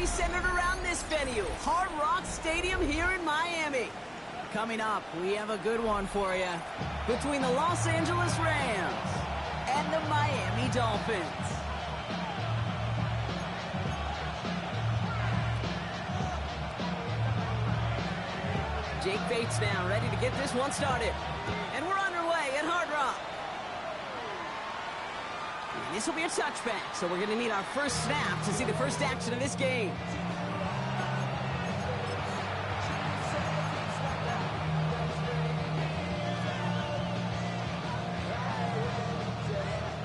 be centered around this venue, Hard Rock Stadium here in Miami. Coming up, we have a good one for you between the Los Angeles Rams and the Miami Dolphins. Jake Bates now ready to get this one started. And we're underway at Hard Rock. And this will be a touchback, so we're going to need our first snap to see the first action of this game.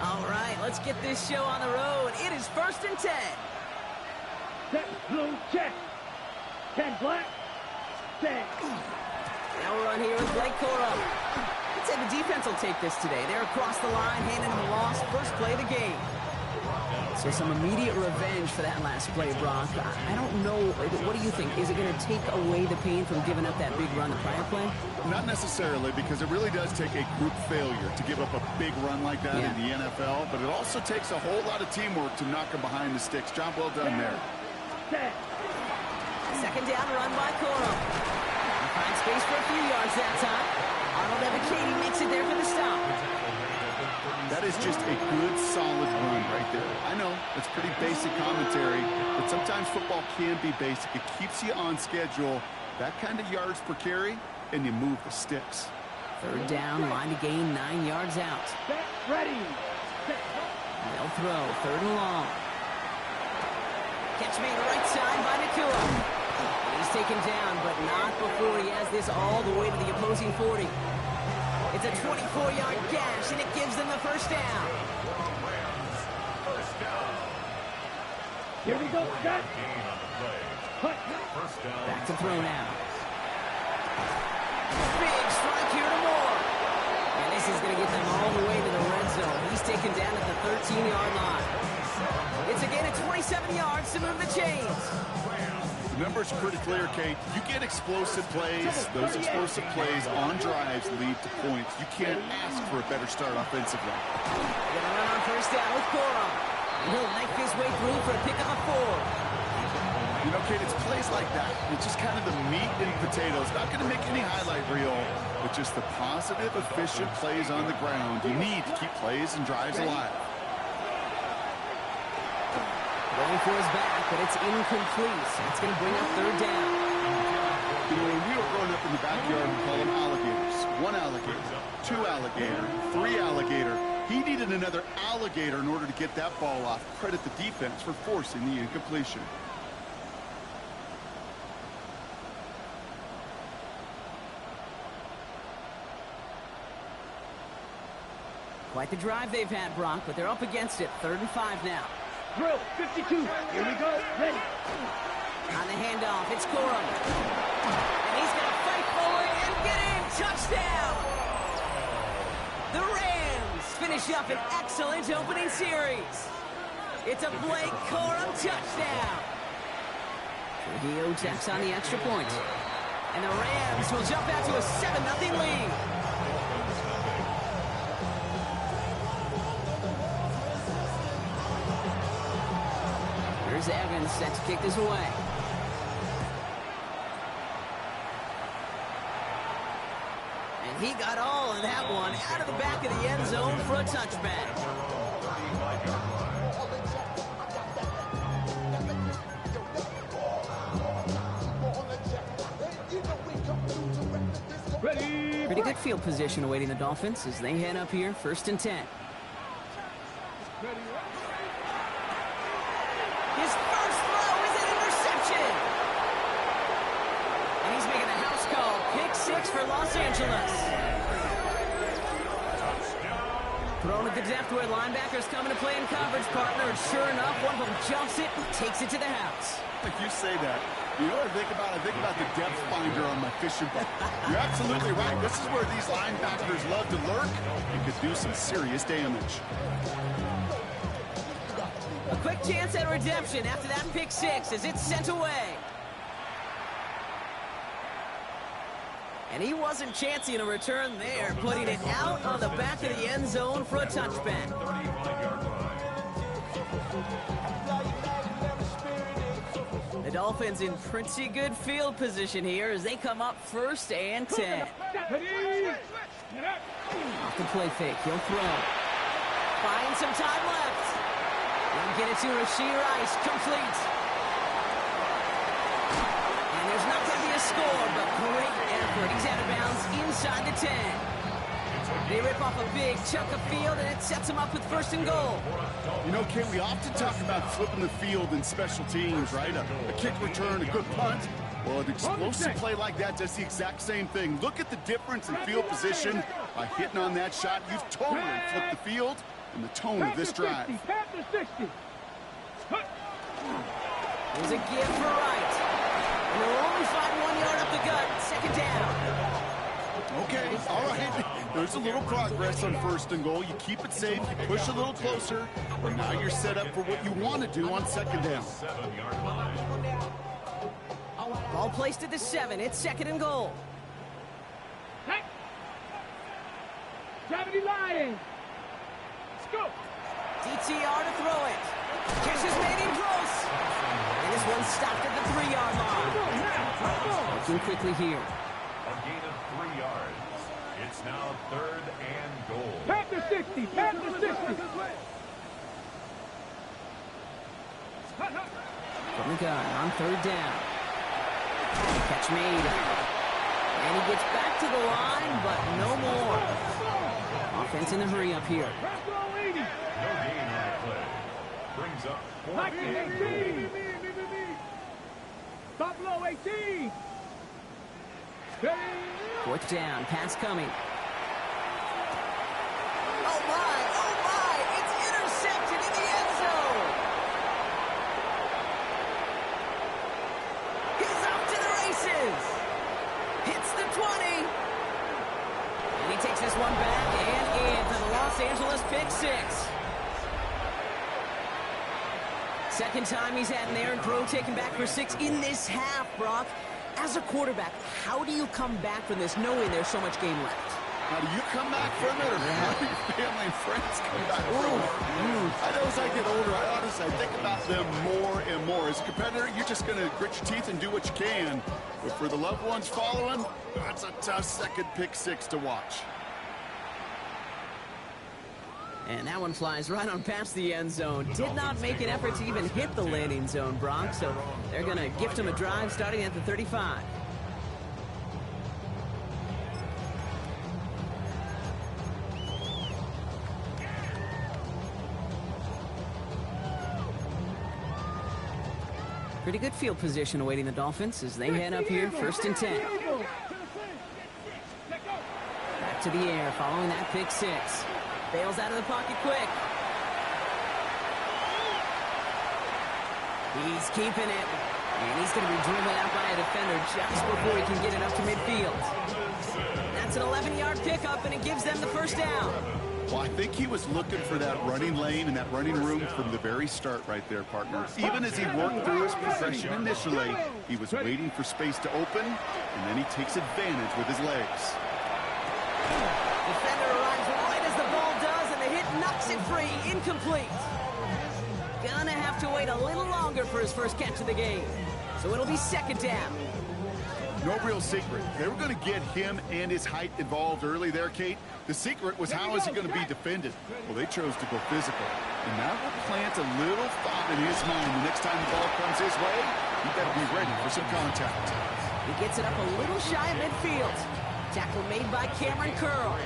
All right, let's get this show on the road. It is 1st and 10. Set, blue, check. 10 black. Now we're on here with Blake Corum. I'd say the defense will take this today. They're across the line, handing them a loss. First play of the game. So some immediate revenge for that last play, Brock. I don't know. What do you think? Is it going to take away the pain from giving up that big run the prior play? Not necessarily, because it really does take a group failure to give up a big run like that in the NFL. But it also takes a whole lot of teamwork to knock them behind the sticks. Job well done there. Second down run by Corum. Finds space for a few yards that time. Arnold Ebiketie makes it there for the stop. That is just a good, solid run right there. I know, it's pretty basic commentary, but sometimes football can be basic. It keeps you on schedule. That kind of yards per carry, and you move the sticks. Third down, line to gain, 9 yards out. Ready. They'll throw, 3rd and long. Catch made right side by Nakua. He's taken down, but not before he has this all the way to the opposing 40. It's a 24-yard gash, and it gives them the first down. Here we go, Scott. Back to throw now. Big strike here to Moore. And this is going to get them all the way to the red zone. He's taken down at the 13-yard line. It's a gain of 27 yards to move the chains. The numbers are pretty clear, Kate. You get explosive plays. Those explosive plays on drives lead to points. You can't ask for a better start offensively. Going to run on first down with Corum. He'll knife his way through for a pick of a 4. You know, Kate, it's plays like that. It's just kind of the meat and potatoes. Not going to make any highlight reel, but just the positive, efficient plays on the ground. You need to keep plays and drives alive. Going for his back, but it's incomplete. So it's going to bring up 3rd down. You know, when we were growing up in the backyard, we call them alligators. 1 alligator, 2 alligator, 3 alligator. He needed another alligator in order to get that ball off. Credit the defense for forcing the incompletion. Quite the drive they've had, Brock, but they're up against it. 3rd and 5 now. Drill, 52. Here we go. Ready. On the handoff, it's Corum. And he's going to fight forward and get in. Touchdown! The Rams finish up an excellent opening series. It's a Blake Corum touchdown. Trujillo checks on the extra point. And the Rams will jump out to a 7-0 lead. Here's Evans set to kick this away. And he got all of that one out of the back of the end zone for a touchback. Ready. Pretty good field position awaiting the Dolphins as they head up here, 1st and 10. His first throw is an interception. And he's making a house call. Pick 6 for Los Angeles. Thrown at the depth where linebackers coming to play in coverage, partner. And sure enough, one of them jumps it and takes it to the house. Like you say that, you know what I think about? I think about the depth finder on my fishing boat. You're absolutely right. This is where these linebackers love to lurk and could do some serious damage. A quick chance at redemption after that pick 6 as it's sent away. And he wasn't chancing a return there, putting it out on the back of the end zone for a touchback. The Dolphins in pretty good field position here as they come up 1st and 10. Off the play fake, he'll throw. Find some time left. He'll get it to Rashee Rice, complete. And there's not going to be a score, but great effort. He's out of bounds inside the 10. They rip off a big chunk of field, and it sets them up with 1st and goal. You know, Ken, we often talk about flipping the field in special teams, right? A kick return, a good punt. Well, an explosive play like that does the exact same thing. Look at the difference in field position. By hitting on that shot, you've totally flipped the field and the tone of this drive. There's a give for Wright. And they'll only find 1 yard up the gut. 2nd down. Okay, all right. There's a little progress on 1st and goal. You keep it safe, you push a little closer, and now you're set up for what you want to do on 2nd down. Ball placed at the 7. It's 2nd and goal. 70 Lions. Let's go. DTR to throw it. Catch is made in close. And this one stopped at the 3-yard line. Looking quickly here. A gain of 3 yards. It's now 3rd and goal. Panther 60. Panther 60. From the gun on 3rd down. Catch made. And he gets back to the line, but no more. Offense in the hurry up here. No gain on the play. Brings up 4th and goal. Stop low, 18. 4th down, pass coming. Oh my, it's intercepted in the end zone. He's off to the races. Hits the 20. And he takes this one back and in for the Los Angeles pick 6. 2nd time he's had an errant throw taken back for 6 in this half, Brock. As a quarterback, how do you come back from this knowing there's so much game left? Now, do you come back from it, or how do your family and friends come back from it? I know as I get older, I honestly think about them more and more. As a competitor, you're just going to grit your teeth and do what you can. But for the loved ones following, that's a tough 2nd pick 6 to watch. And that one flies right on past the end zone. Did not make an effort to even hit the landing zone, Brock. So they're going to gift him a drive starting at the 35. Pretty good field position awaiting the Dolphins as they head up here 1st and 10. Back to the air following that pick 6. Bails out of the pocket quick. He's keeping it. And he's going to be driven out by a defender just before he can get it up to midfield. That's an 11-yard pickup, and it gives them the 1st down. Well, I think he was looking for that running lane and that running room from the very start right there, partner. Even as he worked through his progression initially, he was waiting for space to open, and then he takes advantage with his legs. Defender arrives right as the ball does, and the hit knocks it free. Incomplete. Gonna have to wait a little longer for his first catch of the game. So it'll be 2nd down. No real secret. They were going to get him and his height involved early there, Kate. The secret was how is he going to be defended? Well, they chose to go physical. And that will plant a little thought in his mind. The next time the ball comes his way, he better be ready for some contact. He gets it up a little shy of midfield. Tackle made by Cameron Curl.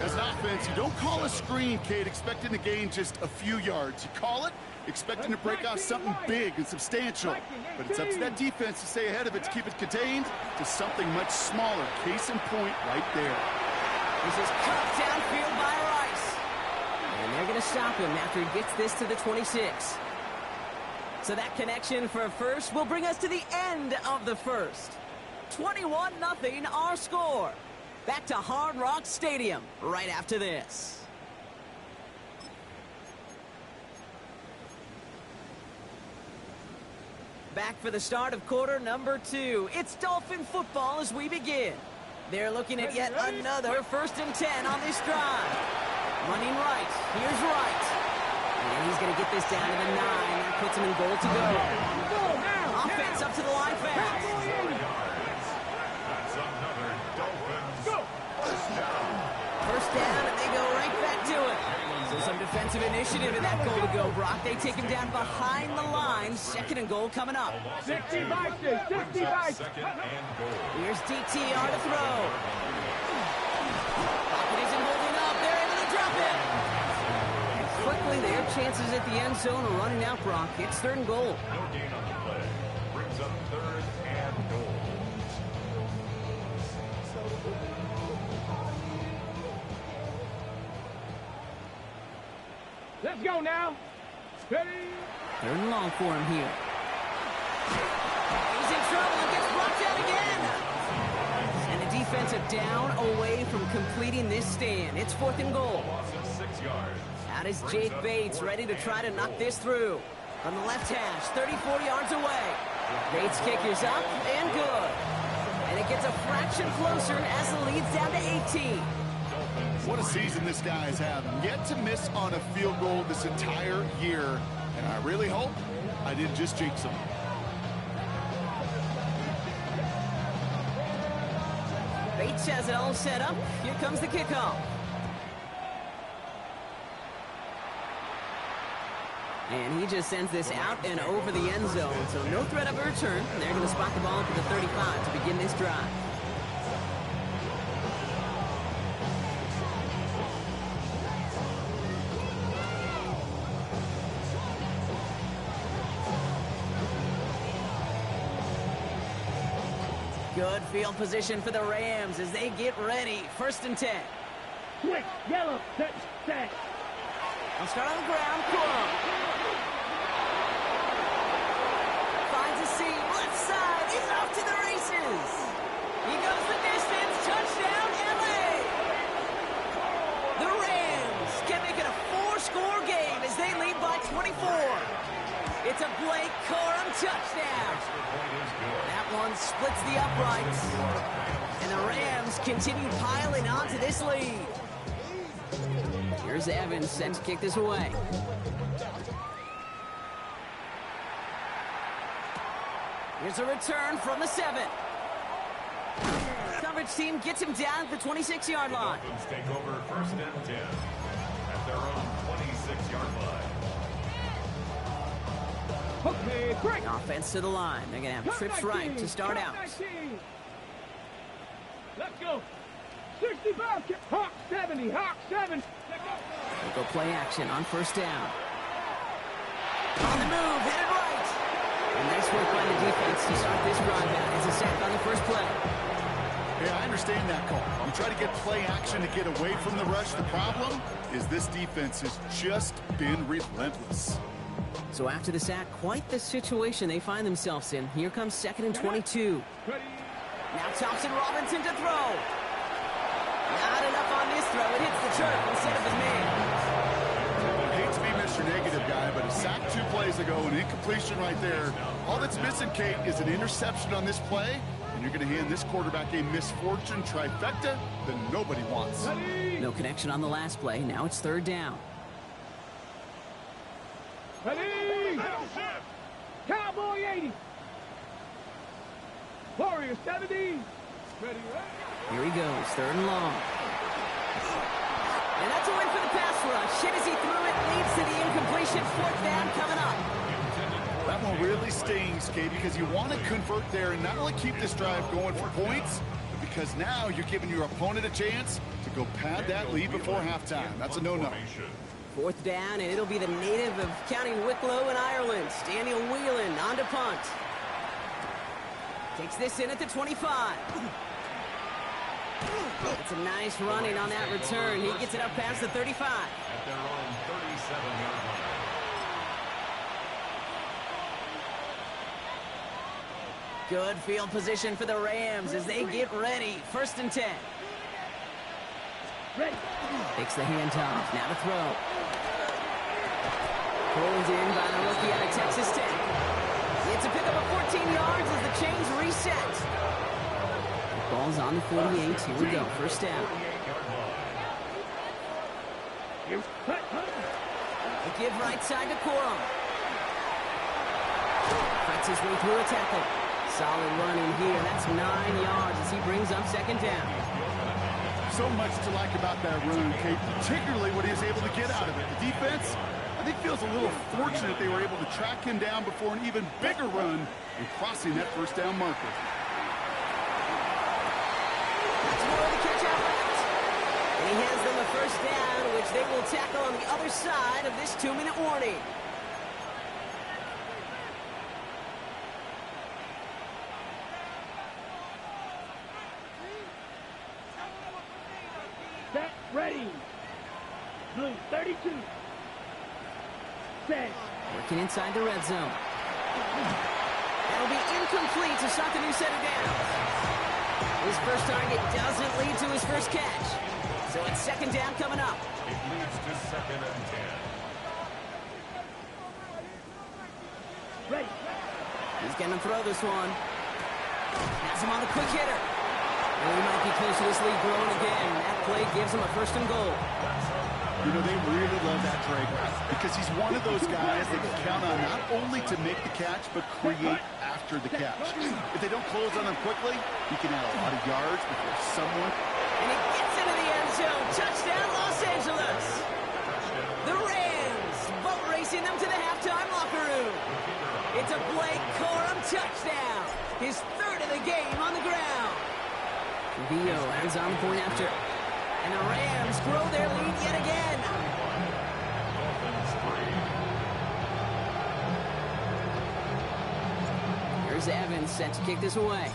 As an offense, you don't call a screen, Kate, expecting to gain just a few yards. You call it expecting to break out something big and substantial. But it's up to that defense to stay ahead of it, to keep it contained to something much smaller. Case in point right there. This is cut downfield by Rice. And they're going to stop him after he gets this to the 26. So that connection for a first will bring us to the end of the first. 21-0 our score. Back to Hard Rock Stadium right after this. Back for the start of quarter number 2. It's Dolphin football as we begin. They're looking at yet another 1st and 10 on this drive. Running right. Here's Wright. And he's going to get this down to the 9. That puts him in goal to go. initiative in that goal to go, Brock. They take him down behind the line. Second and goal coming up. 60 by 60 by. Second and goal. Here's DTR to throw. Pocket isn't holding up. They're able to drop it. And quickly, their chances at the end zone are running out, Brock. It's third and goal. No gain on the play. Brings up third and goal. Let's go now. Ready? Third and long for him here. He's in trouble and gets brought down again. And the defensive down away from completing this stand. It's fourth and goal. Loss of 6 yards. Out is Jake Bates, ready to try to knock this through. From the left hash, 34 yards away. Bates' kick is up and good. And it gets a fraction closer as the lead's down to 18. What a season this guy has had. Yet to miss on a field goal this entire year. And I really hope I didn't just jinx him. Bates has it all set up. Here comes the kickoff. And he just sends this out and over the end zone. So no threat of a return. They're going to spot the ball up at the 35 to begin this drive. Good field position for the Rams as they get ready. First and 10. Quick, yellow, set. I'll start on the ground. Cool. Finds a seam. Left side. He's off to the races. He goes the distance. Touchdown, LA. The Rams can make it a 4-score game as they lead by 24. It's a Blake Corum touchdown. That one splits the uprights. And the Rams continue piling onto this lead. Here's Evans set to kick this away. Here's a return from the 7. Coverage team gets him down at the 26-yard line. Dolphins take over first and 10 at their own 26-yard line. Okay, break. Offense to the line. They're going to have trips right to start out. Let's go. 65. Hawk 70. Hawk 7. They'll go play action on first down. On the move, headed right. And nice work by the defense to start this drive out. It's a sack on the first play. Yeah, I understand that call. You try to get play action to get away from the rush. The problem is this defense has just been relentless. So after the sack, quite the situation they find themselves in. Here comes second and 22. Now Thompson Robinson to throw. Not enough on this throw. It hits the turf instead of his man. I hate to be Mr. Negative guy, but a sack 2 plays ago, an incompletion right there. All that's missing, Kate, is an interception on this play, and you're going to hand this quarterback a misfortune trifecta that nobody wants. No connection on the last play. Now it's third down. Ready! Cowboy 80. Warrior 70. Ready, ready. Here he goes, third and long. And that's a win for the pass rush. Hit as he threw it, leads to the incompletion. Fourth down coming up. That one really stings, Kate, because you want to convert there and not only keep this drive going for points, but because now you're giving your opponent a chance to go pad that lead before halftime. That's a no-no. Fourth down, and it'll be the native of County Wicklow in Ireland, Daniel Whelan, on to punt. Takes this in at the 25. It's a nice running on that return. He gets it up past the 35. At their own 37-yard line. Good field position for the Rams as they get ready. First and 10. Ready. Takes the handoff. Now to throw. Pulled in by the rookie out of Texas Tech. It's a pickup of 14 yards as the chains reset. Ball's on the 48. Here we go. First down. They give right side to Corum. Fights his way through a tackle. Solid running here. That's 9 yards as he brings up second down. So much to like about that run, Kate, particularly what he was able to get out of it. The defense, I think, feels a little fortunate they were able to track him down before an even bigger run and crossing that first down marker. That's more of the catch out left. And he hands them a first down, which they will tackle on the other side of this 2-minute warning. Set, ready. Blue, 32. Set. Working inside the red zone. That'll be incomplete to start the new set of downs. His first target doesn't lead to his first catch. So it's second down coming up. It leads to 2nd and 10. Ready. He's going to throw this one. Has him on the quick hitter. And he might be close to this lead growing again. That play gives him a first and goal. You know, they really love that drag route because he's one of those guys they can count on not only to make the catch, but create after the catch. If they don't close on him quickly, he can add a lot of yards before someone. And it gets into the end zone. Touchdown, Los Angeles. The Rams boat racing them to the halftime locker room. It's a Blake Corum touchdown. His third of the game on the ground. Vio ends on the point after. And the Rams grow their lead yet again. Here's Evans set to kick this away.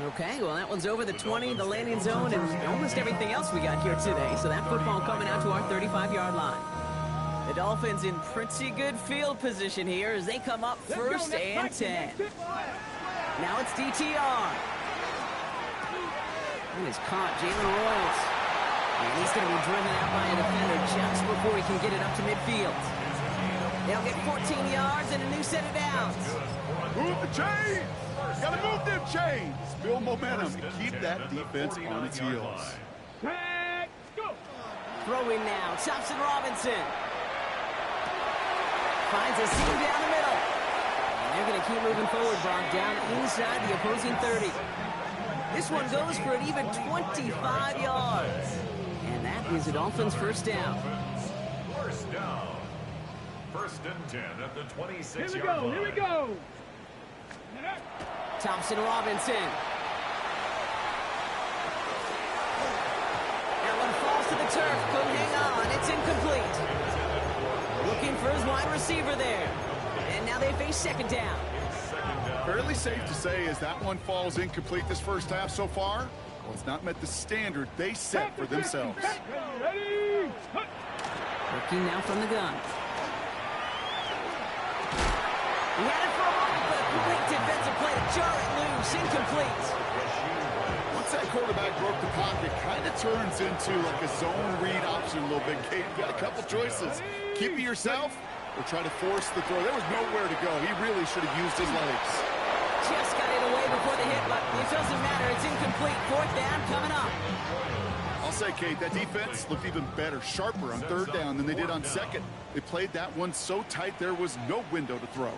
Okay, well, that one's over the 20, the landing zone, and almost everything else we got here today. So that football coming out to our 35-yard line. The Dolphins in pretty good field position here as they come up first and 10. Now it's DTR. And he's caught Jalen Royals. And he's going to be driven out by a defender just before he can get it up to midfield. They'll get 14 yards and a new set of downs. Move the chains! Gotta move them chains! Build momentum and keep that defense on its heels. Set, go. Throwing now, Thompson Robinson. Finds a seam down the middle. And they're going to keep moving forward, Brock, down inside the opposing 30. This one goes for an even 25 yards. And that is the Dolphins' first down. First down. 1st and 10 at the 26-yard Here we go, line. here we go. Thompson Robinson. That one falls to the turf. Couldn't hang on. It's incomplete. Looking for his wide receiver there. And now they face second down. Fairly safe to say as that one falls incomplete this first half so far, well, it's not met the standard they set for themselves. Ready. Working now from the gun. He had it for a moment, but a great defensive play to jar it loose. Incomplete. Once that quarterback broke the pocket, kind of turns into like a zone read option a little bit, Kate. You've got a couple choices. Keep it yourself or try to force the throw. There was nowhere to go. He really should have used his legs. Just got it away before the hit, but it doesn't matter. It's incomplete. Fourth down coming up. I'll say, Kate, that defense looked even better, sharper on third down than they did on second. They played that one so tight there was no window to throw.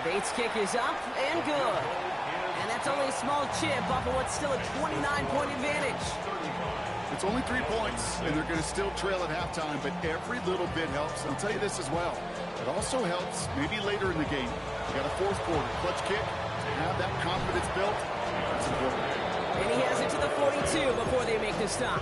Bates' kick is up and good. And that's only a small chip off of what's still a 29-point advantage. It's only 3 points, and they're going to still trail at halftime, but every little bit helps. I'll tell you this as well. It also helps maybe later in the game. You got a fourth quarter clutch kick. To have that confidence built, that's important. And he has it to the 42 before they make the stop.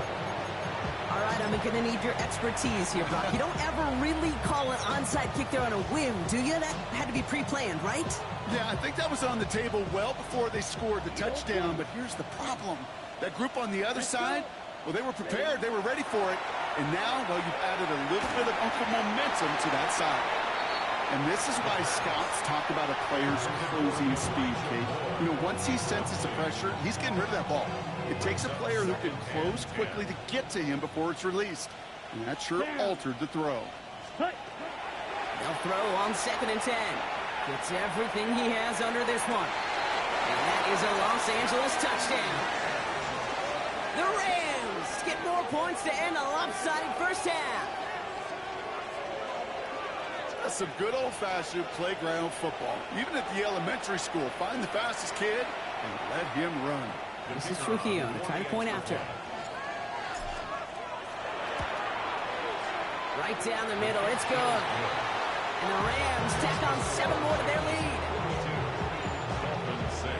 All right, I'm going to need your expertise here, Brock. You don't ever really call an onside kick there on a whim, do you? That had to be pre-planned, right? Yeah, I think that was on the table well before they scored the touchdown, but here's the problem. That group on the other side, well, they were prepared. They were ready for it. And now, well, you've added a little bit of Uncle momentum to that side. And this is why scouts talk about a player's closing speed, Kate. You know, once he senses the pressure, he's getting rid of that ball. It takes a player who can close quickly to get to him before it's released. And that sure altered the throw. They'll throw on 2nd and 10. Gets everything he has under this one. And that is a Los Angeles touchdown. The Rams get more points to end a lopsided first half. some good old-fashioned playground football. Even at the elementary school, find the fastest kid and let him run. This is Trujillo to try to point after. Right down the middle, it's good. And the Rams tack on 7 more to their lead. Dolphins 6.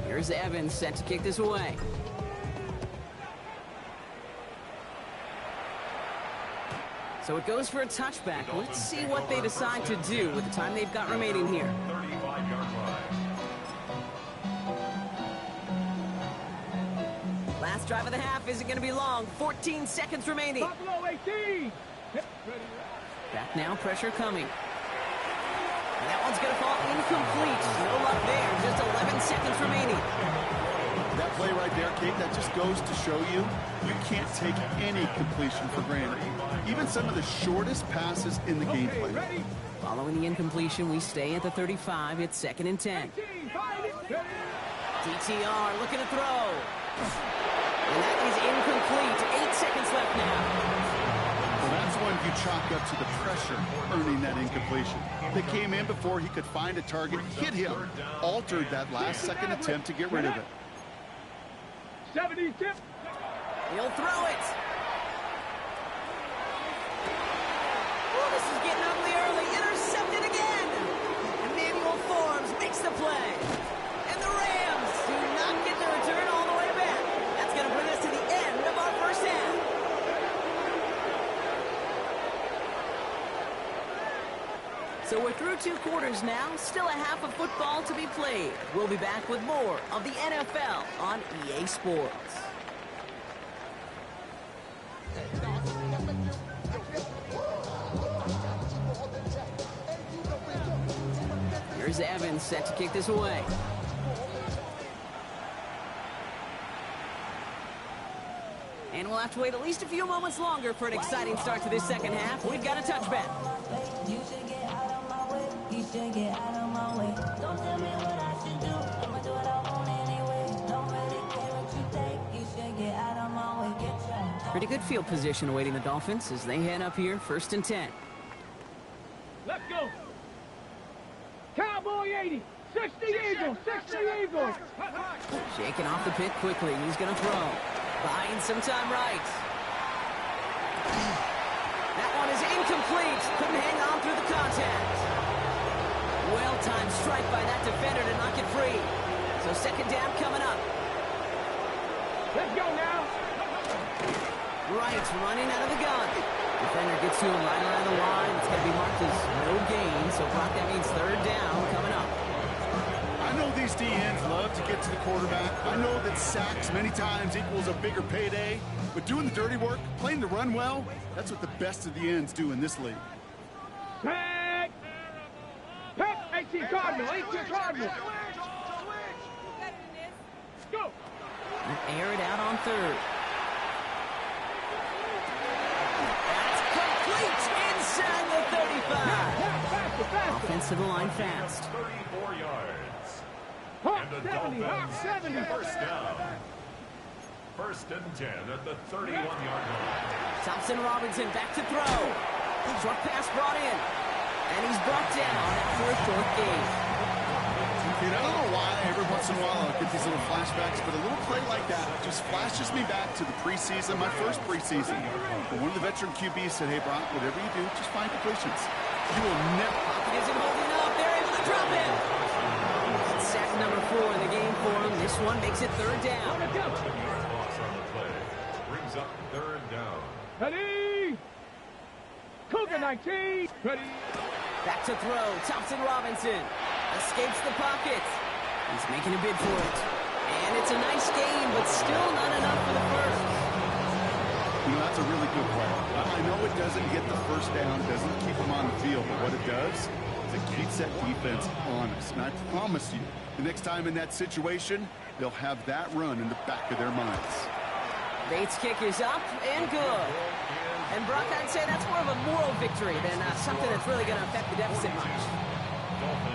Here's Evans set to kick this away. So it goes for a touchback. Let's see what they decide to do with the time they've got remaining here. 35-yard line. Last drive of the half isn't going to be long. 14 seconds remaining. Buffalo 18. Back now, pressure coming. And that one's going to fall incomplete. No luck there. Just 11 seconds remaining. That play right there, Kate, that just goes to show you can't take any completion for granted. Even some of the shortest passes in the gameplay. Following the incompletion, we stay at the 35. It's 2nd and 10. DTR looking to throw. And that is incomplete. 8 seconds left now. Well, that's when you chalk up to the pressure earning that incompletion. They came in before he could find a target, hit him, altered that last second attempt to get rid of it. 70 tip. He'll throw it. Oh, this is getting ugly early. Intercepted again. Emmanuel Forbes makes the play. And the Rams do not get the return all the way back. That's going to bring us to the end of our first half. So we're through 2 quarters now. Still a half of football to be played. We'll be back with more of the NFL on EA Sports. Here's Evans set to kick this away. And we'll have to wait at least a few moments longer for an exciting start to this second half. We've got a touchback. You should get out of my way. You should get out of my way. Don't tell me what I should do. I'ma do what I want anyway. Don't really care what you think. You should get out of my way. Get your Pretty good field position awaiting the Dolphins as they head up here, 1st and 10. Let's go. Cowboy 80. 60 Eagles. 60 Eagles. Shaking off the pit quickly. He's going to throw. Buying some time right. That one is incomplete. Couldn't hang on through the contact. Well-timed strike by that defender to knock it free. So 2nd down coming up. Let's go now. Right, running out of the gun. Defender gets to him right around the line. It's going to be marked as no gain. So, Brock, that means 3rd down coming up. I know these DNs love to get to the quarterback. I know that sacks many times equals a bigger payday. But doing the dirty work, playing the run well, that's what the best of the ends do in this league. Tag. Pep. 18 Cardinal. 18 Cardinal. Go. Air it out on 3rd. That's complete inside the 35. Offensive line fast. 34 yards. Hawk And the 70. Hawk Dolphins 70. first down. 1st and 10 at the 31-yard line. Thompson Robinson back to throw. Short pass brought in. And he's brought down after a short gain. And I don't know why every once in a while I'll get these little flashbacks, but a little play like that just flashes me back to the preseason, my first preseason. But one of the veteran QBs said, hey, Brock, whatever you do, just find completions. You will never... Pocket isn't holding up. They're able to drop him. It's sack number 4 in the game for him. This one makes it 3rd down. Loss on the play. Brings up 3rd down. Ready. Cougar 19. Ready. Back to throw. Thompson Robinson escapes the pocket. He's making a bid for it. And it's a nice gain, but still not enough for the first. You know, that's a really good play. I know it doesn't get the first down, doesn't keep them on the field, but what it does is it keeps that defense honest. And I promise you, the next time in that situation, they'll have that run in the back of their minds. Bates' kick is up and good. And Brock, I'd say that's more of a moral victory than something that's really going to affect the deficit much.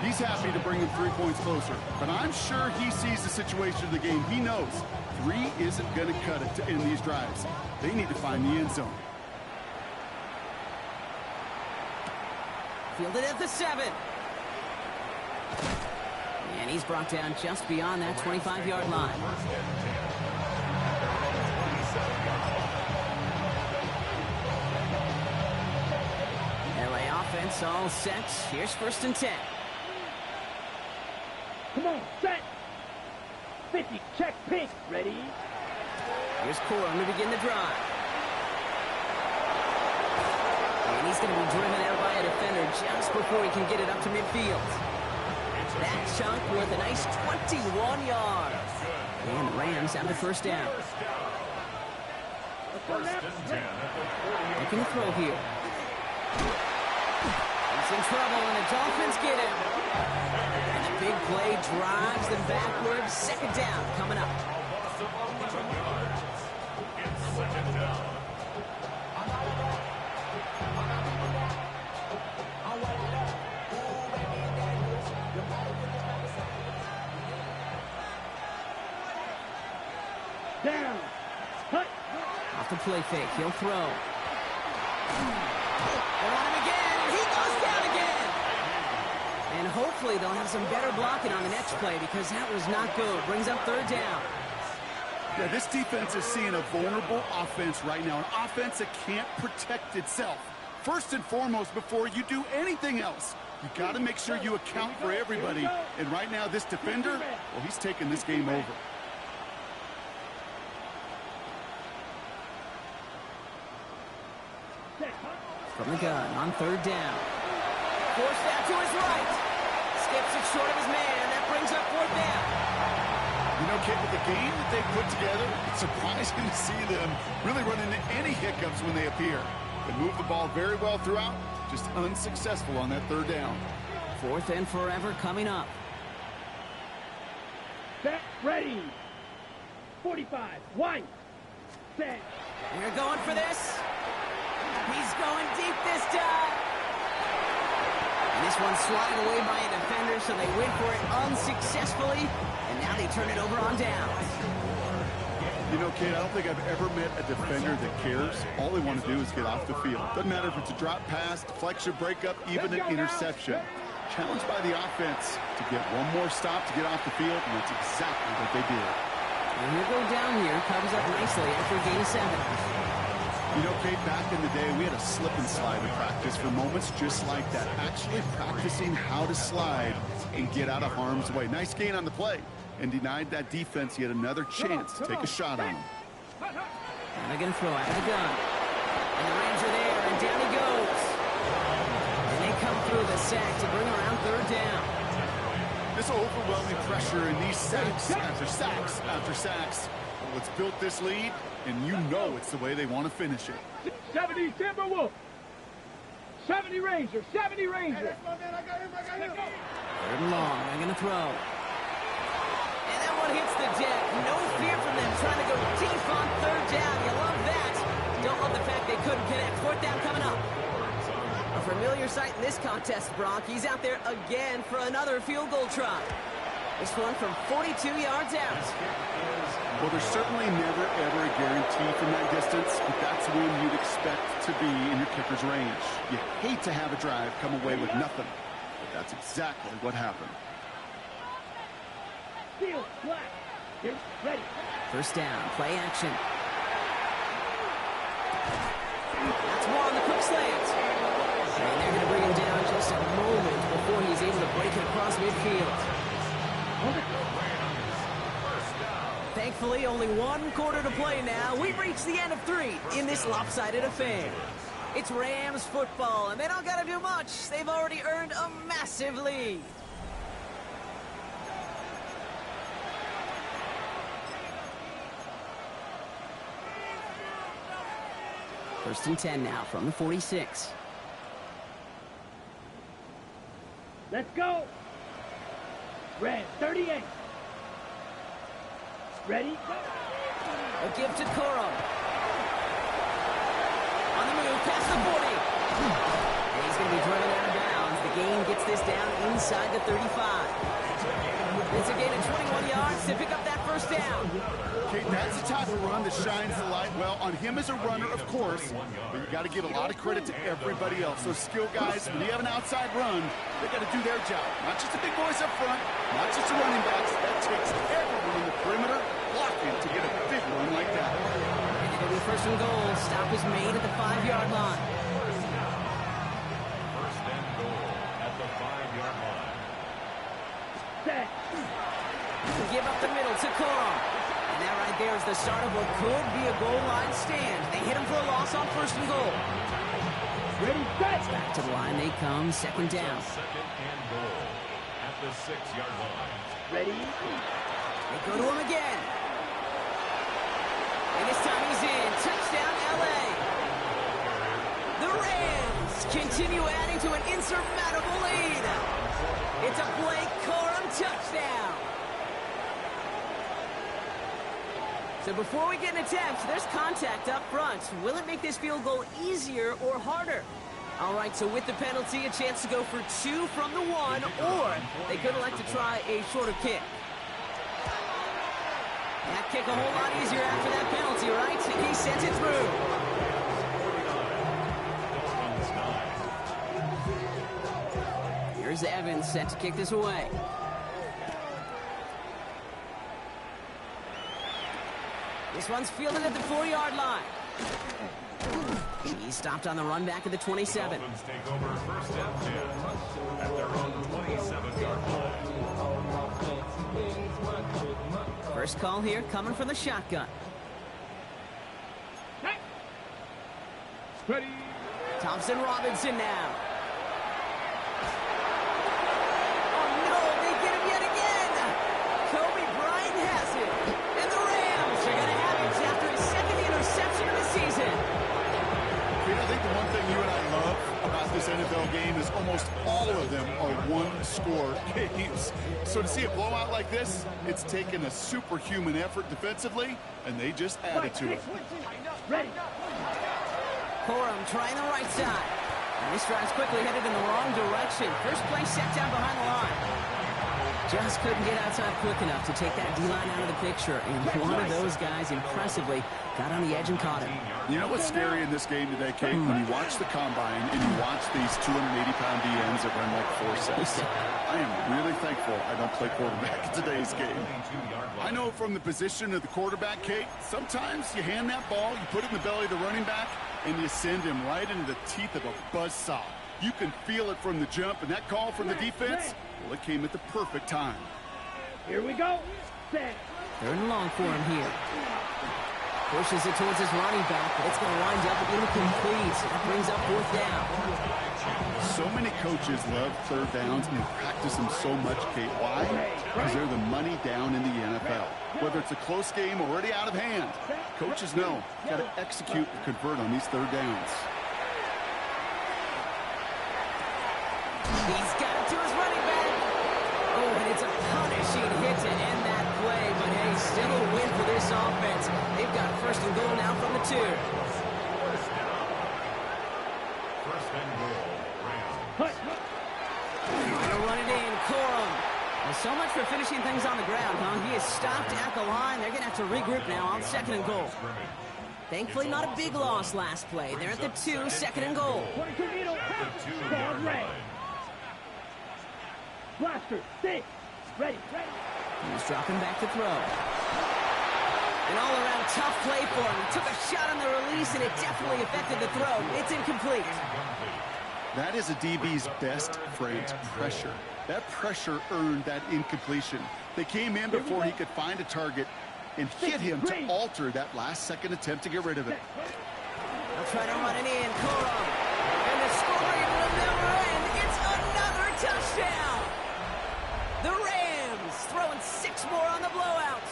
He's happy to bring him 3 points closer, but I'm sure he sees the situation of the game. He knows 3 isn't going to cut it to end these drives. They need to find the end zone. Fielded at the 7. And he's brought down just beyond that 25-yard line. LA offense all set. Here's 1st and 10. Come on, set. 50, check, pink. Ready? Here's Corum to begin the drive. And he's going to be driven out by a defender just before he can get it up to midfield. That chunk worth a nice 21 yards. And the Rams have the 1st down. Looking to throw here. He's in trouble, and the Dolphins get him. And the big play drives them backwards. 2nd down coming up. Down. Cut. Off the play fake, he'll throw. They want him again, and he goes down again. And hopefully they'll have some better blocking on the next play because that was not good. Brings up 3rd down. Yeah, this defense is seeing a vulnerable offense right now, an offense that can't protect itself. First and foremost, before you do anything else, you got to make sure you account for everybody. And right now, this defender, well, he's taking this game over. From the gun on 3rd down. Forced out to his right. Skips it short of his man. That brings up 4th down. You know, Kid, with the game that they put together, it's surprising to see them really run into any hiccups when they appear. They move the ball very well throughout, just unsuccessful on that 3rd down. 4th and forever coming up. Set. Ready. 45. White. Set. We're going for this. He's going deep this time. And this one's swatted away by a defender, so they went for it unsuccessfully. And now they turn it over on downs. You know, Kid, I don't think I've ever met a defender that cares. All they want to do is get off the field. Doesn't matter if it's a drop pass, deflection, breakup, even an interception. Challenged by the offense to get one more stop to get off the field, and that's exactly what they did. And he'll go down here, covers up nicely after a gain of 7. You know, Kate, back in the day, we had a slip and slide in practice for moments just like that. Actually practicing how to slide and get out of harm's way. Nice gain on the play and denied that defense yet another chance to take a shot on him. And they're going to throw out of the gun. And the Rams are there, and down he goes. And they come through the sack to bring around 3rd down. This overwhelming pressure and these sacks after sacks after sacks. Well, it's built this lead, and you know it's the way they want to finish it. 70 Timberwolf. 70 Ranger. 70 Ranger. Third and long. They're going to throw. And that one hits the deck. No fear from them trying to go deep on 3rd down. You love that. Don't love the fact they couldn't connect. 4th down coming up. A familiar sight in this contest, Brock. He's out there again for another field goal try. This one from 42 yards out. Well, there's certainly never, ever a guarantee from that distance, but that's when you'd expect to be in your kicker's range. You hate to have a drive come away with nothing, but that's exactly what happened. Field flat. Get ready. 1st down, play action. That's one, the quick slant. And they're going to bring him down just a moment before he's able to break it across midfield. Thankfully, only 1 quarter to play now. We've reached the end of 3 in this lopsided affair. It's Rams football, and they don't got to do much. They've already earned a massive lead. First and 10 now from the 46. Let's go. Red 38. Ready? A give to Corum. On the move, past the 40. And he's going to be driven out of bounds. The game gets this down inside the 35. It's a gain of 21 yards to pick up that first down. Okay, that's the type of run that shines the light well on him as a runner, of course, but you got to give a lot of credit to everybody else. Those skill guys, when you have an outside run, they got to do their job. Not just the big boys up front, not just the running backs. That takes everyone in the perimeter blocking to get a big run like that. And it'll be first and goal. Stop is made at the 5-yard line. First and goal at the 5-yard line. Set. Give up the middle to Corum. And that right there is the start of what could be a goal line stand. They hit him for a loss on first and goal. Ready, set. Back to the line they come, second down. Second and goal at the 6-yard line. Ready. They go to him again. And this time he's in. Touchdown, L.A. The Rams continue adding to an insurmountable lead. It's a Blake Corum touchdown. So before we get an attempt, there's contact up front. Will it make this field goal easier or harder? All right, so with the penalty, a chance to go for 2 from the 1, or they could elect to try a shorter kick. That kick a whole lot easier after that penalty, right? He sends it through. Here's Evans set to kick this away. This one's fielded at the 4-yard line. He's stopped on the run back at the 27. Dolphins take over first and 10 at their own 27-yard line. First call here coming from the shotgun. Set. Ready. Thompson Robinson now. Oh no, they get him yet again. Kobe Bryant has it. And the Rams are going to have it after his second interception of the season. I think the one thing you and I love about this NFL game is almost all of them are one-score games. So to see a blowout like this, it's taken a superhuman effort defensively, and they just added to it. Ready. Corum trying the right side. And this drive's quickly headed in the wrong direction. First play set down behind the line. Just couldn't get outside quick enough to take that D-line out of the picture. And one of those guys impressively got on the edge and caught him. You know what's scary in this game today, Kate? When you watch the combine and you watch these 280-pound DNs that run like 4 sets. I am really thankful I don't play quarterback in today's game. I know from the position of the quarterback, Kate, sometimes you hand that ball, you put it in the belly of the running back, and you send him right into the teeth of a buzzsaw. You can feel it from the jump, and that call from the defense, well, it came at the perfect time. Here we go. Set. Third and long for him here. Pushes it towards his running back, but it's going to wind up incomplete. That brings up fourth down. So many coaches love third downs and practice them so much, Kate. Why? Because they're the money down in the NFL. Whether it's a close game or already out of hand, coaches know you got to execute and convert on these third downs. He's got it to his running back. Oh, and it's a punishing hit to end that play, but hey, still a win for this offense. They've got first and goal now from the 2. First and goal, Rams. Going to run it in, Corum. Well, so much for finishing things on the ground, huh? He is stopped at the line. They're going to have to regroup now on second and goal. Thankfully, not a big loss last play. They're at the 2, second and goal. 22 needle. At the 2-yard Ball red. line. Blaster. Stay. Ready. Ready. He's dropping back to throw. An all-around tough play for him. He took a shot on the release, and it definitely affected the throw. It's incomplete. That is a DB's best friend, pressure. That pressure earned that incompletion. They came in before he could find a target and hit him to alter that last-second attempt to get rid of it. They'll try to run it in. Corum. And the scoring will never end. It's another touchdown. The Rams throwing 6 more on the blowout.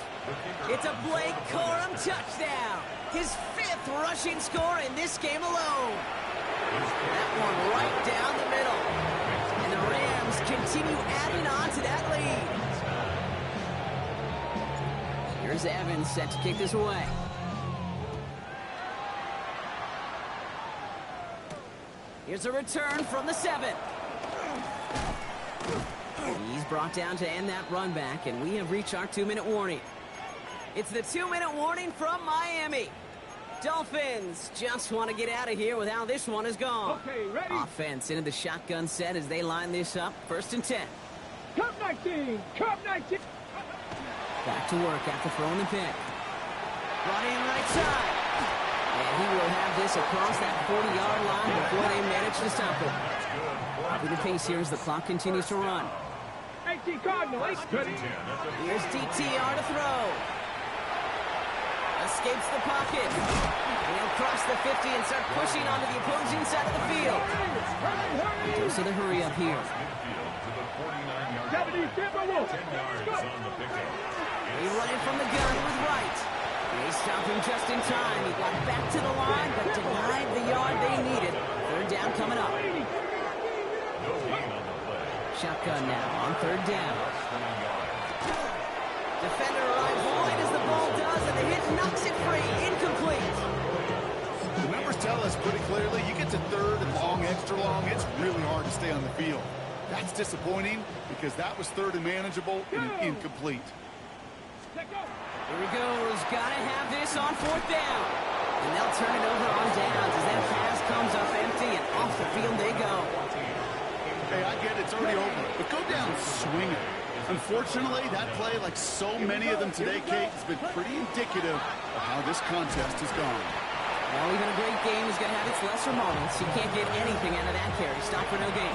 It's a Blake Corum touchdown. His 5th rushing score in this game alone. That one right down the middle. And the Rams continue adding on to that lead. Here's Evans set to kick this away. Here's a return from the 7. He's brought down to end that run back, and we have reached our 2-minute warning. It's the 2-minute warning from Miami. Dolphins just want to get out of here with how this one is gone. Okay, ready? Offense into the shotgun set as they line this up. 1st and 10. Cup 19! Cup 19! Back to work after throwing the pick. Brought in right side. And he will have this across that 40-yard line before they manage to stop it. Copy the pace here as the clock continues to run. 18 Cardinal, 8 ready? Here's DTR to throw. Escapes the pocket. And he'll cross the 50 and start pushing onto the opposing side of the field. Goes to the hurry up here. 70 Timberwolves. He running from the gun with right. They stop him just in time. He got back to the line, but denied the yard they needed. 3rd down coming up. Shotgun now on 3rd down. Defender arrives wide as the ball does, and the hit knocks it free. Incomplete. The numbers tell us pretty clearly, you get to 3rd and long, extra long, it's really hard to stay on the field. That's disappointing because that was 3rd and manageable and an incomplete. Here he goes. Got to have this on 4th down. And they'll turn it over on downs as that pass comes up empty, and off the field they go. Hey, I get it, it's already over, but go down swinging. Unfortunately, that play, like so many of them today, Kate, has been pretty indicative of how this contest has gone. Well, even a great game is going to have its lesser moments. You can't get anything out of that carry. Stop for no gain.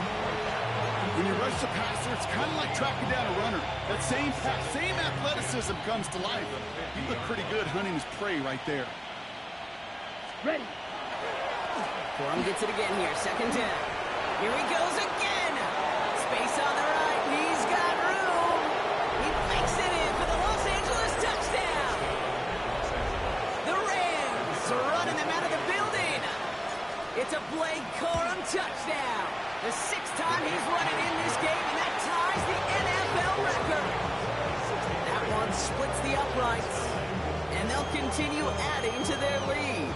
When you rush the passer, it's kind of like tracking down a runner. That same athleticism comes to life. You look pretty good hunting his prey right there. Ready? Corum gets it again here. 2nd down. Here he goes again. Space on the right. He's got room. He makes it in for the Los Angeles touchdown. The Rams are running them out of the building. It's a Blake Corum touchdown. The 6th time he's running in this game, and that ties the NFL record. That one splits the uprights, and they'll continue adding to their lead.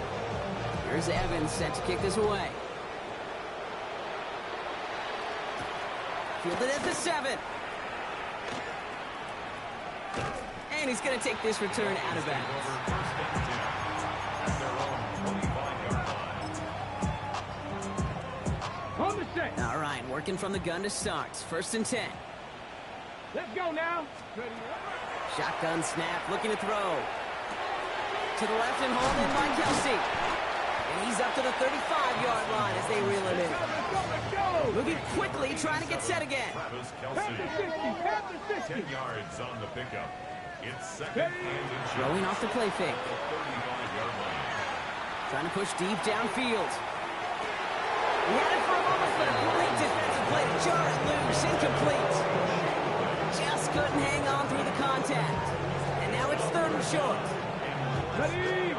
Here's Evans set to kick this away. Fielded at the 7. And he's going to take this return out of bounds. All right, working from the gun to start. 1st and 10. Let's go now. Shotgun snap, looking to throw. To the left and hauled in by Kelsey. And he's up to the 35-yard line as they reel him in. Moving quickly, trying to get set again. Past the 60. 10 yards on the pickup. It's 2nd and Throwing off the play fake. 35-yard line. Trying to push deep downfield. He had it for a moment, but a great defensive play to jar it loose. Incomplete. Just couldn't hang on through the contact. And now it's 3rd and short. Ready?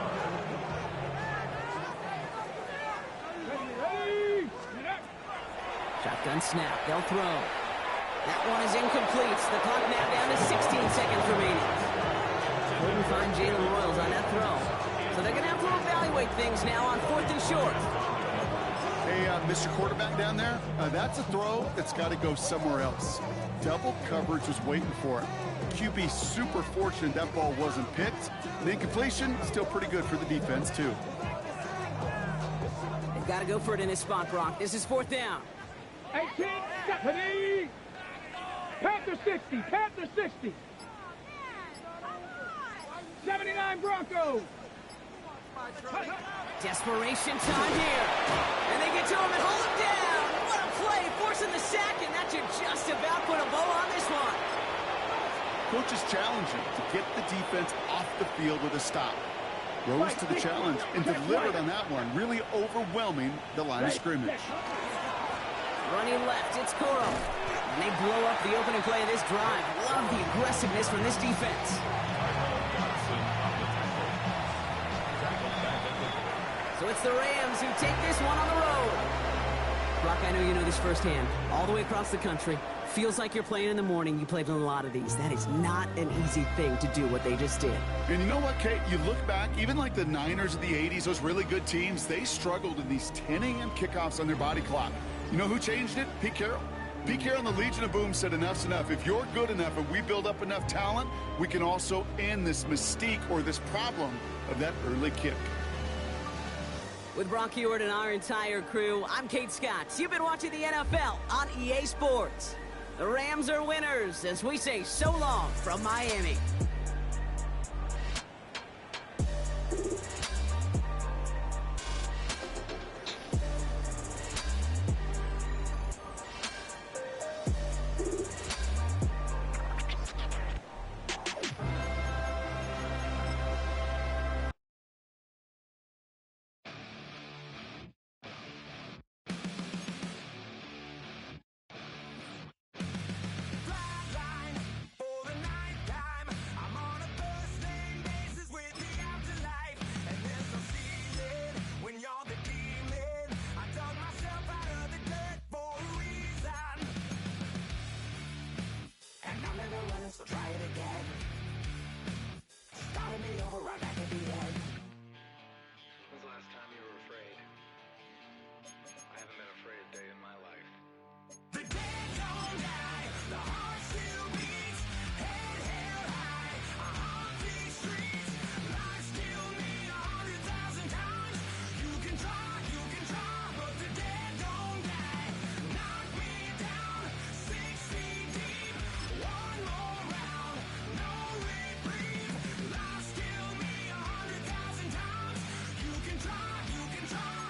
Shotgun snap. They'll throw. That one is incomplete. The clock now down to 16 seconds remaining. Couldn't find Jalen Royals on that throw. So they're going to have to evaluate things now on 4th and short. Hey, Mr. Quarterback down there, that's a throw that's got to go somewhere else. Double coverage was waiting for it. QB super fortunate that ball wasn't picked. And incompletion, still pretty good for the defense, too. They've got to go for it in this spot, Brock. This is 4th down. 18, Stephanie. Panther 60, Panther 60. 79 Broncos. Desperation time here. And they get to him and hold him down. What a play, forcing the sack, and that should just about put a bow on this one. Coach is challenging to get the defense off the field with a stop. Rose to the challenge and delivered on that one, really overwhelming the line of scrimmage. Running left, it's Corum. And they blow up the opening play of this drive. Love the aggressiveness from this defense. So it's the Rams who take this one on the road. Brock, I know you know this firsthand. All the way across the country. Feels like you're playing in the morning. You played in a lot of these. That is not an easy thing to do what they just did. And you know what, Kate? You look back, even like the Niners of the 80s, those really good teams, they struggled in these 10 a.m. kickoffs on their body clock. You know who changed it? Pete Carroll. BK on the Legion of Boom said enough's enough. If you're good enough and we build up enough talent, we can also end this mystique or this problem of that early kick. With Brock Heward and our entire crew, I'm Kate Scott. You've been watching the NFL on EA Sports. The Rams are winners as we say so long from Miami. So try it again. Starting me over right back at the end. When's the last time you were afraid? I haven't been afraid a day in my life. The dead don't die, the heart still beats, head held high, I haunt these streets, lies kill me 100,000 times. You can try, but the dead don't die. Knock me down 6 feet deep, one more round, no reprieve. Lies kill me 100,000 times. You can try,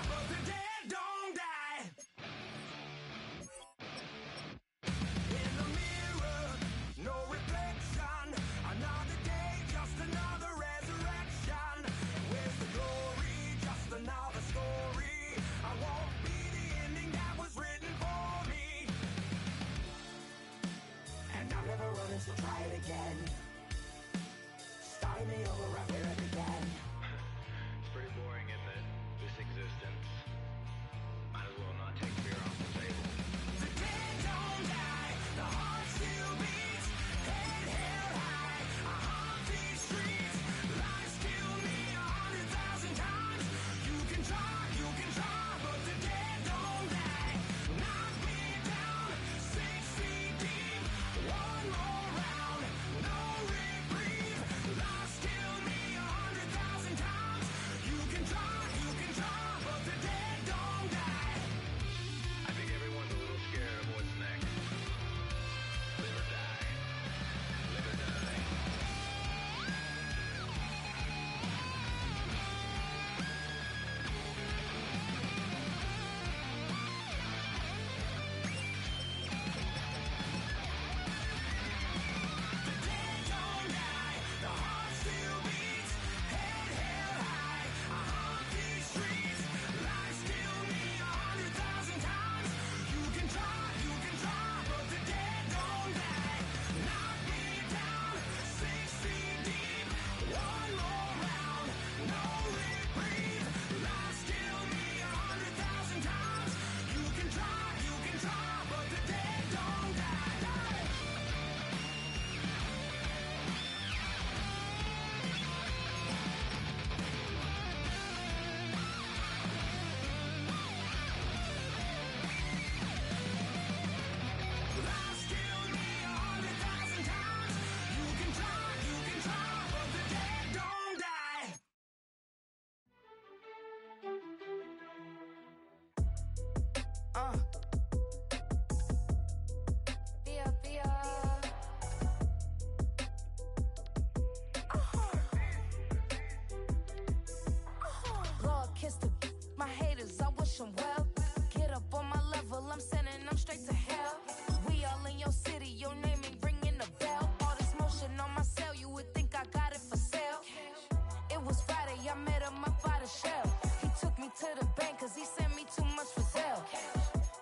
but the dead don't die. In the mirror, no reflection. Another day, just another resurrection. Where's the glory? Just another story. I won't be the ending that was written for me. And I'm never running, so try it again. Starting me over right where it began. It's pretty boring, isn't it? This existence. Might as well not take fear off the table. The dead don't die, the heart still beats, head held high, I haunt these streets, lies kill me 100,000 times. You can try, but the dead don't die. Knock me down 6 feet deep, one more round, no reprieve. Lies kill me 100,000 times. You can try, but the dead don't die. I think everyone's a little scared of what's next. Live or die. Live or die. The dead don't die, the heart still beats, head held high, I haunt these streets, lies kill me 100,000 times. You can try, but the dead don't die. Knock me down 6 feet deep, one more round, no reprieve. Lies kill me 100,000 times. You can try, but the dead don't die. Lies kill me 100,000 times. You can try, but the dead don't die. Lord, kiss the my haters, I wish them well. Get up on my level, I'm sending them straight to hell. We all in your city, your name ain't ringing a bell. All this motion on my cell, you would think I got it for sale. It was Friday, I met him up by the shell. He took me to the bank, cause he sent me too much for Zelle.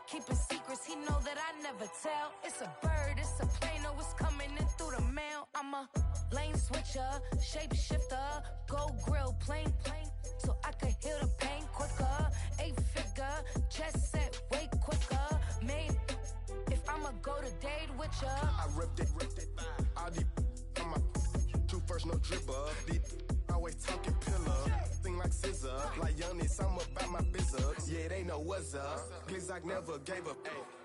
Keeping secrets, he know that I never tell. It's a bird, it's a plane, oh, it's coming in through the mail. I'm a lane switcher, shapeshifter, go grill, plane, so I could heal the pain quicker. 8-figure, chest set way quicker. Made if I'ma go to date with ya. I ripped it. All these on my two first, no dribble. These I always talking pillar. Thing like scissor, like Youngest, I'm about my business. Yeah, they know what's up. Glizzock never gave up.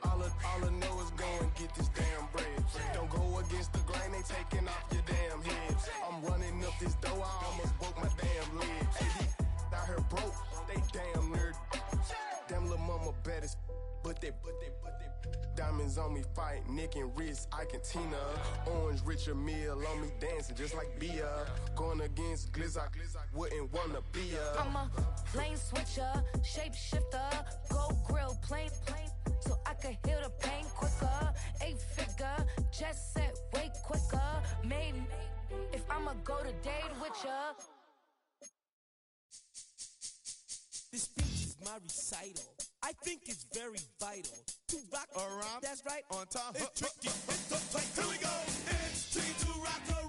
All I know is go and get this damn bread. Don't go against the grain, they taking off your damn heads. I'm running up this door, I almost broke my damn legs. Hey, these out here broke, they damn nerd. Damn little mama bad as but they diamonds on me fight, Nick and wrist, Ike and Tina. Orange Richard Mill on me dancing just like Bia. Going against Glizzock, wouldn't wanna be a. I'm a lane switcher, shapeshifter, gold grill, plain, so I can heal the pain quicker. 8-figure, jet set way quicker. Made if I'ma go to date with ya. This speech is my recital. I think it's very vital to rock around. That's right. On time. It's tricky. It's so tight. Here we go. It's tricky to rock around.